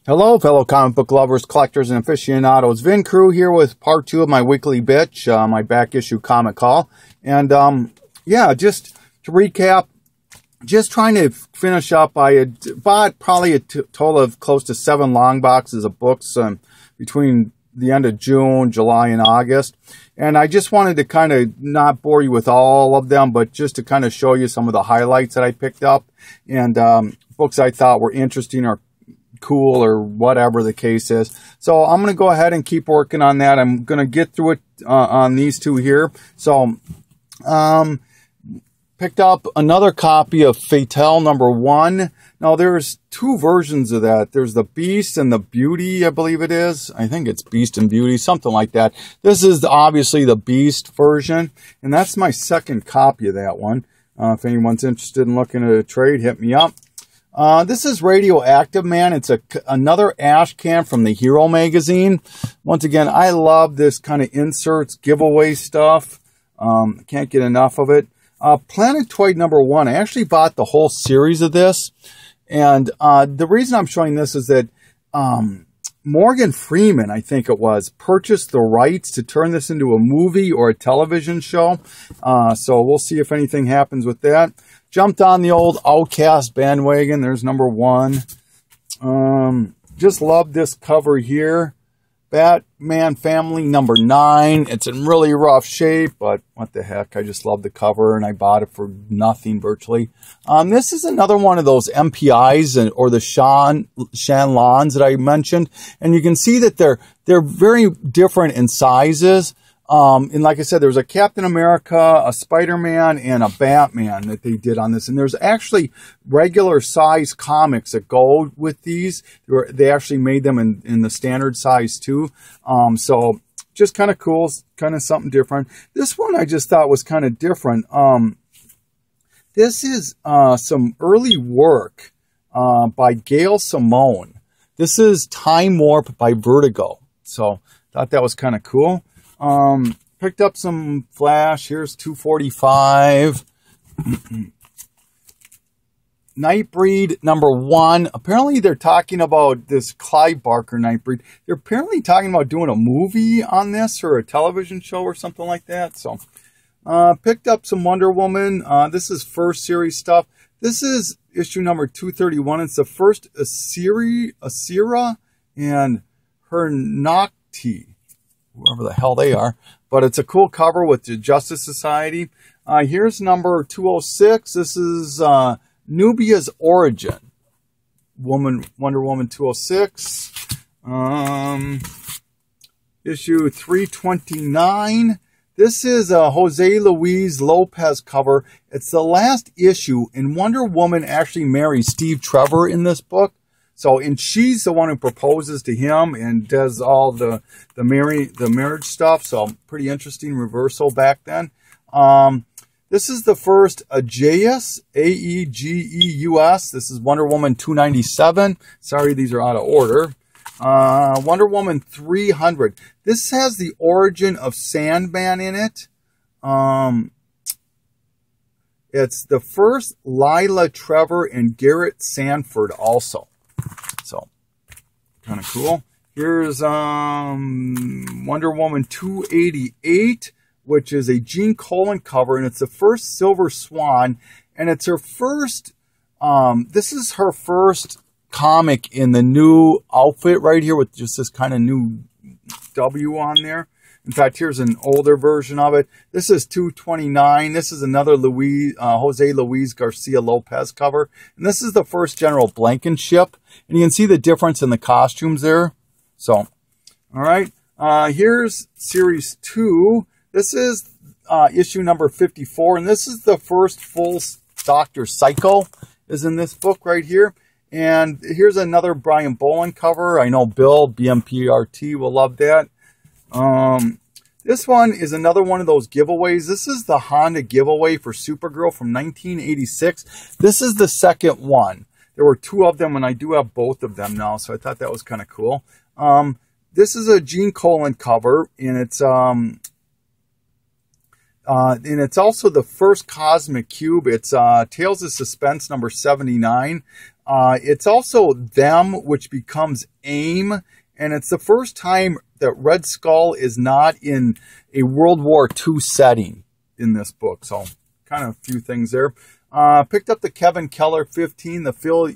Hello, fellow comic book lovers, collectors, and aficionados. Vin Crew here with part 2 of my weekly bitch, my back issue comic haul. And, yeah, just to recap, just trying to finish up. I bought probably a total of close to 7 long boxes of books between the end of June, July, and August. And I just wanted to kind of not bore you with all of them, but just to kind of show you some of the highlights that I picked up and books I thought were interesting or cool or whatever the case is. So I'm going to go ahead and keep working on that. I'm going to get through it on these two here. So picked up another copy of Fatale #1. Now there's 2 versions of that. There's the Beast and the Beauty, I believe it is. I think it's Beast and Beauty, something like that. This is obviously the Beast version, and that's my second copy of that one. If anyone's interested in looking at a trade, hit me up. This is Radioactive Man. It's another ash can from the Hero magazine. Once again, I love this kind of inserts, giveaway stuff. Can't get enough of it. Planetoid #1. I actually bought the whole series of this. And the reason I'm showing this is that Morgan Freeman, I think it was, purchased the rights to turn this into a movie or a television show. So we'll see if anything happens with that. Jumped on the old Outcast bandwagon. There's #1. Just love this cover here. Batman Family #9. It's in really rough shape, but what the heck. I just love the cover, and I bought it for nothing virtually. This is another one of those MPIs or the Shanlons that I mentioned. And you can see that they're very different in sizes. And like I said, there was a Captain America, a Spider-Man, and a Batman that they did on this. And there's actually regular size comics that go with these. They actually made them in the standard size too. So just kind of cool, kind of something different. This one I just thought was kind of different. This is some early work by Gail Simone. This is Time Warp by Vertigo. So thought that was kind of cool. Picked up some Flash. Here's 245. Nightbreed #1. Apparently they're talking about this Clive Barker Nightbreed. They're apparently talking about doing a movie on this or a television show or something like that. So, picked up some Wonder Woman. This is first series stuff. This is issue number 231. It's the first Asira and her Nocti, whoever the hell they are, but it's a cool cover with the Justice Society. Here's number 206. This is Nubia's Origin. Wonder Woman 206. Issue 329. This is a Jose Luis Lopez cover. It's the last issue, and Wonder Woman actually marries Steve Trevor in this book. So, and she's the one who proposes to him and does all the marriage stuff. So, pretty interesting reversal back then. This is the first Aegeus, Aegeus. This is Wonder Woman 297. Sorry, these are out of order. Wonder Woman 300. This has the origin of Sandman in it. It's the first Lila Trevor and Garrett Sanford also. So, kind of cool. Here's Wonder Woman 288, which is a Gene Colan cover, and it's the first Silver Swan, and it's her first, this is her first comic in the new outfit right here with just this kind of new W on there. In fact, here's an older version of it. This is 229. This is another Jose Luis Garcia Lopez cover. And this is the first General Blankenship. And you can see the difference in the costumes there. So, all right. Here's series 2. This is issue number 54. And this is the first full Dr. Psycho is in this book right here. And here's another Brian Boland cover. I know Bill, BMPRT, will love that. This one is another one of those giveaways. This is the Honda giveaway for Supergirl from 1986. This is the second one. There were 2 of them, and I do have both of them now, so I thought that was kind of cool. This is a Gene Colan cover, and it's also the first Cosmic Cube. It's Tales of Suspense #79. It's also them, which becomes AIM, and it's the first time that Red Skull is not in a World War II setting in this book. So kind of a few things there. Picked up the Kevin Keller 15, the Phil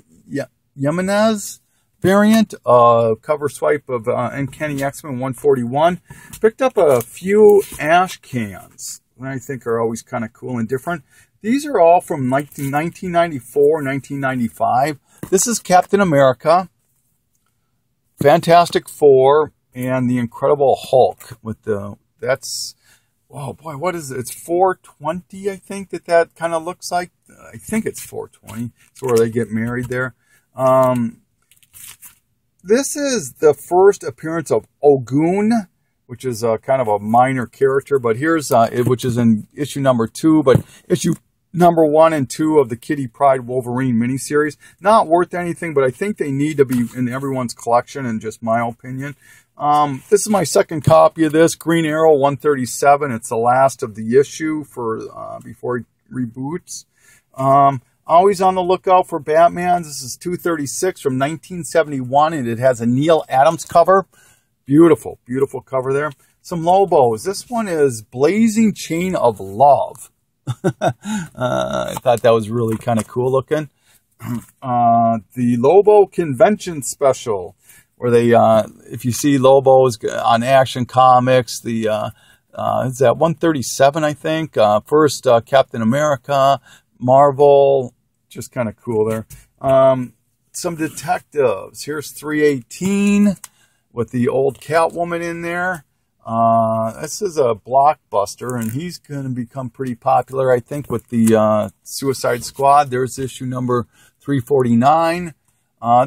Jimenez variant, cover swipe of Uncanny X-Men 141. Picked up a few ash cans, that I think are always kind of cool and different. These are all from 1994, 1995. This is Captain America, Fantastic Four, and the Incredible Hulk. With the oh boy, what is it? It's 420, I think that kind of looks like. I think it's 420. It's where they get married there. This is the first appearance of Ogun, which is kind of a minor character, but here's which is in issue number 2, but issue number 1 and 2 of the Kitty Pryde Wolverine miniseries. Not worth anything, but I think they need to be in everyone's collection, in just my opinion. This is my second copy of this, Green Arrow 137. It's the last of the issue for before he reboots. Always on the lookout for Batmans. This is 236 from 1971, and it has a Neil Adams cover. Beautiful, beautiful cover there. Some Lobos. This one is Blazing Chain of Love. I thought that was really kind of cool looking. The Lobo Convention Special, where they, if you see Lobos on Action Comics, the is that 137, I think. First Captain America, Marvel, just kind of cool there. Some detectives. Here's 318 with the old Catwoman in there. This is a blockbuster, and he's going to become pretty popular, I think, with the Suicide Squad. There's issue number 349.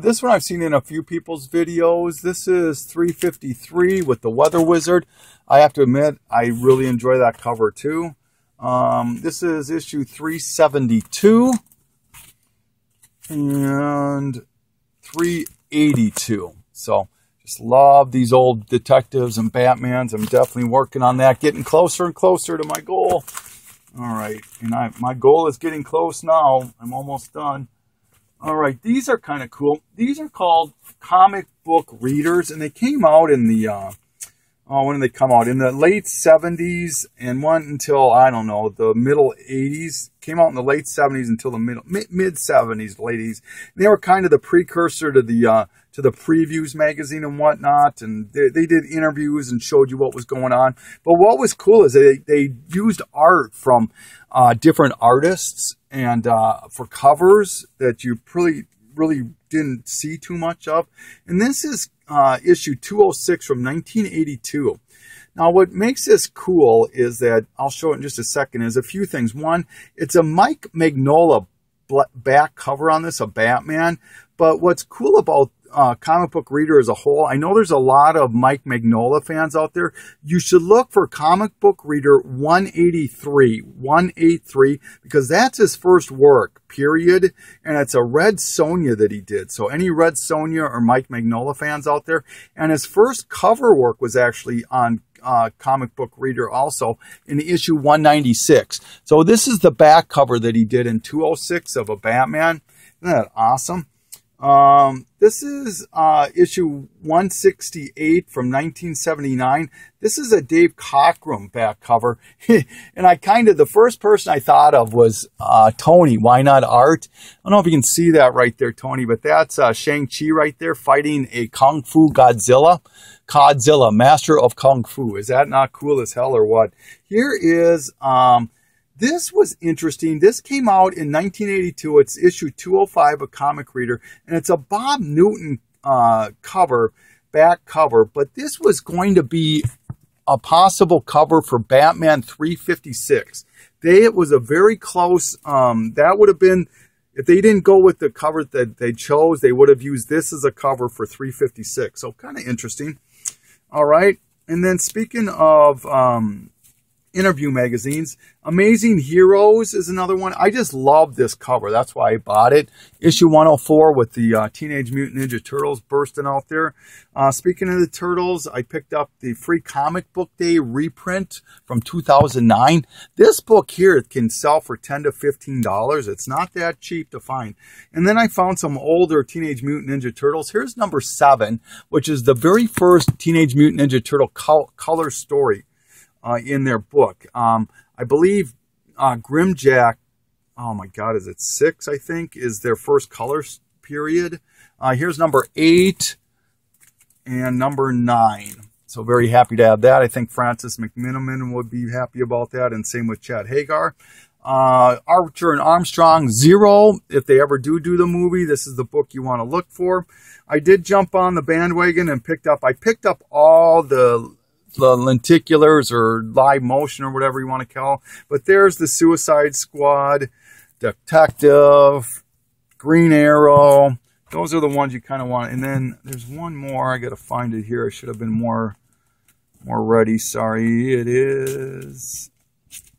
This one I've seen in a few people's videos. This is 353 with the Weather Wizard. I have to admit, I really enjoy that cover too. This is issue 372 and 382. So just love these old detectives and Batmans. I'm definitely working on that, getting closer and closer to my goal. All right, and my goal is getting close now. I'm almost done. All right, these are kind of cool. These are called comic book readers, and they came out in the when did they come out? In the late 70s and went until, I don't know, the middle 80s. Came out in the late 70s until the mid 70s, late 80s. And they were kind of the precursor to the Previews magazine and whatnot. And they did interviews and showed you what was going on. But what was cool is they used art from different artists and for covers that you really didn't see too much of. And this is issue 206 from 1982. Now, what makes this cool is that, I'll show it in just a second, is a few things. One, it's a Mike Mignola back cover on this, a Batman. But what's cool about Comic Book Reader as a whole, I know there's a lot of Mike Mignola fans out there. You should look for Comic Book Reader 183, because that's his first work, period. And it's a Red Sonja that he did. So any Red Sonja or Mike Mignola fans out there. And his first cover work was actually on Comic Book Reader also in issue 196. So this is the back cover that he did in 206 of a Batman. Isn't that awesome? This is issue 168 from 1979. This is a Dave Cockrum back cover. And the first person I thought of was Tony. Why not Art? I don't know if you can see that right there, Tony, but that's Shang-Chi right there fighting a Kung Fu Godzilla. Godzilla, master of Kung Fu. Is that not cool as hell or what? Here is... this was interesting. This came out in 1982. It's issue 205 of Comic Reader, and it's a Bob Newton cover, back cover. But this was going to be a possible cover for Batman 356. It was a very close. That would have been, if they didn't go with the cover that they chose, they would have used this as a cover for 356. So kind of interesting. All right, and then speaking of interview magazines. Amazing Heroes is another one. I just love this cover. That's why I bought it. Issue 104 with the Teenage Mutant Ninja Turtles bursting out there. Speaking of the Turtles, I picked up the Free Comic Book Day reprint from 2009. This book here can sell for $10 to $15. It's not that cheap to find. And then I found some older Teenage Mutant Ninja Turtles. Here's number 7, which is the very first Teenage Mutant Ninja Turtle color story in their book. I believe Grimjack, oh my God, is it 6, I think, is their first color period. Here's number 8 and number 9. So very happy to have that. I think Francis McMiniman would be happy about that, and same with Chad Hagar. Archer and Armstrong, 0. If they ever do the movie, this is the book you want to look for. I did jump on the bandwagon and picked up all the lenticulars or live motion or whatever you want to call. But there's the Suicide Squad, Detective, Green Arrow. Those are the ones you kind of want. And then there's one more. I got to find it here. I should have been more ready. Sorry. It is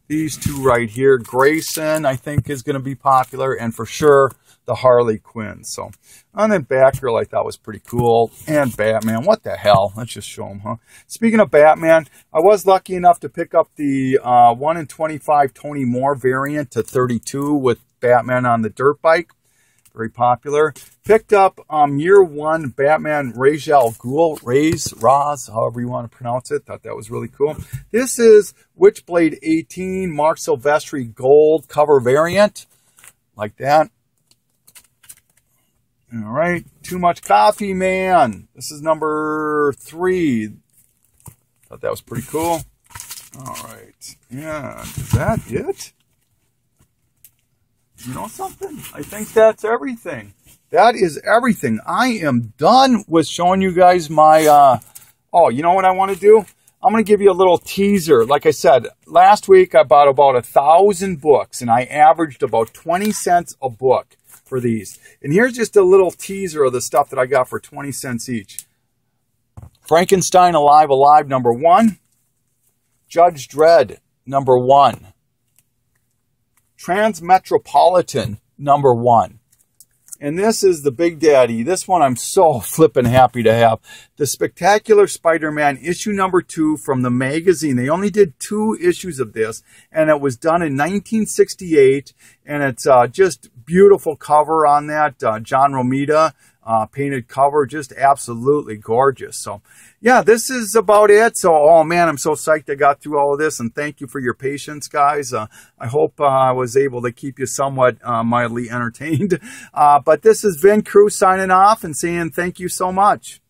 these two right here. Grayson, I think, is going to be popular. And for sure, the Harley Quinn. So, and then Batgirl I thought was pretty cool. And Batman. What the hell? Let's just show them, huh? Speaking of Batman, I was lucky enough to pick up the 1 in 25 Tony Moore variant to 32 with Batman on the dirt bike. Very popular. Picked up year 1 Batman Ra's al Ghul, Raz, however you want to pronounce it. Thought that was really cool. This is Witchblade 18 Mark Silvestri gold cover variant. Like that. All right. Too Much Coffee Man. This is number 3. Thought that was pretty cool. All right. Yeah. Is that it? You know something? I think that's everything. That is everything. I am done with showing you guys my, oh, you know what I want to do? I'm going to give you a little teaser. Like I said, last week I bought about 1,000 books, and I averaged about 20 cents a book for these. And here's just a little teaser of the stuff that I got for 20 cents each. Frankenstein Alive, Alive, number 1. Judge Dredd, number 1. Transmetropolitan, number 1. And this is the Big Daddy. This one I'm so flippin' happy to have. The Spectacular Spider-Man, issue number 2 from the magazine. They only did 2 issues of this, and it was done in 1968. And it's just beautiful cover on that. John Romita painted cover, just absolutely gorgeous. So, yeah, this is about it. So, oh man, I'm so psyched I got through all of this, and thank you for your patience, guys. I hope I was able to keep you somewhat mildly entertained. But this is Vin Cruz signing off and saying thank you so much.